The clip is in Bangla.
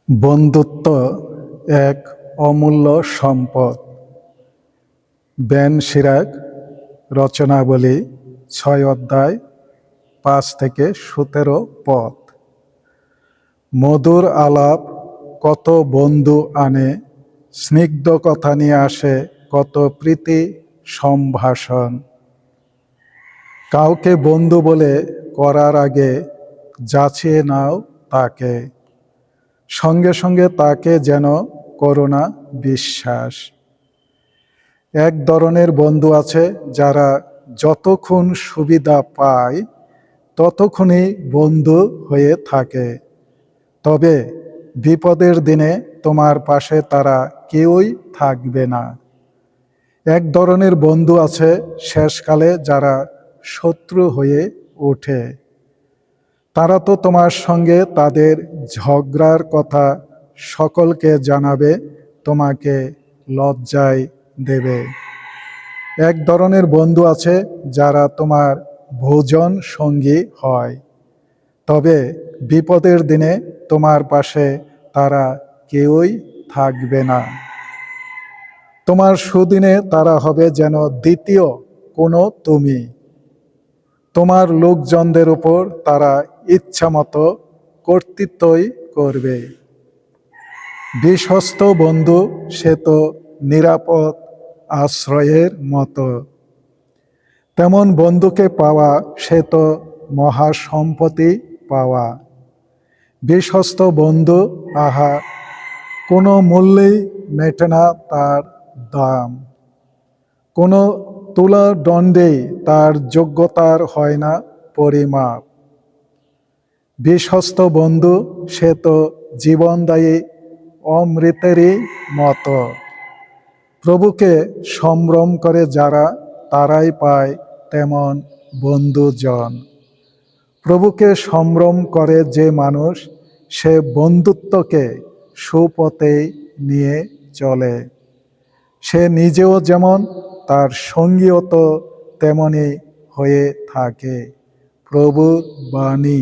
বন্ধুত্ব এক অমূল্য সম্পদ। বেন সিরাক, রচনাবলী ৬ অধ্যায় ৫ থেকে ১৭ পদ। মধুর আলাপ কত বন্ধু আনে, স্নিগ্ধ কথা নিয়ে আসে কত প্রীতি সম্ভাষণ। কাউকে বন্ধু বলে করার আগে যাচিয়ে নাও তাকে, সঙ্গে সঙ্গে তাকে যেন করো না বিশ্বাস। এক ধরনের বন্ধু আছে যারা যতক্ষণ সুবিধা পায় ততক্ষণই বন্ধু হয়ে থাকে, তবে বিপদের দিনে তোমার পাশে তারা কেউই থাকবে না। এক ধরনের বন্ধু আছে শেষকালে যারা শত্রু হয়ে ওঠে। তারা তো তোমার সঙ্গে তাদের ঝগড়ার কথা সকলকে জানাবে, তোমাকে লজ্জায় দেবে। এক ধরনের বন্ধু আছে যারা তোমার ভোজন সঙ্গী হয়, তবে বিপদের দিনে তোমার পাশে তারা কেউই থাকবে না। তোমার সুদিনে তারা হবে যেন দ্বিতীয় কোনো তুমি। তোমার লোকজনদের উপর তারা ইচ্ছামতো কর্তৃত্বই করবে। বিশ্বস্ত বন্ধু সে তো নিরাপদ আশ্রয়ের মতো। তেমন বন্ধুকে পাওয়া সে তো মহাসম্পত্তি পাওয়া। বিশ্বস্ত বন্ধু, আহা, কোনো মূল্যেই মেটে না তার দাম। কোনো তুলা দণ্ডেই তার যোগ্যতার হয় না পরিমাপ। বিশ্বস্ত বন্ধু সে তো জীবনদায়ী অমৃতেরই মতো। প্রভুকে সম্ভ্রম করে যারা, তারাই পায় তেমন বন্ধুজন। প্রভুকে সম্ভ্রম করে যে মানুষ, সে বন্ধুত্বকে সুপথে নিয়ে চলে। সে নিজেও যেমন, তার সঙ্গীও তো তেমনই হয়ে থাকে। প্রভুর বাণী।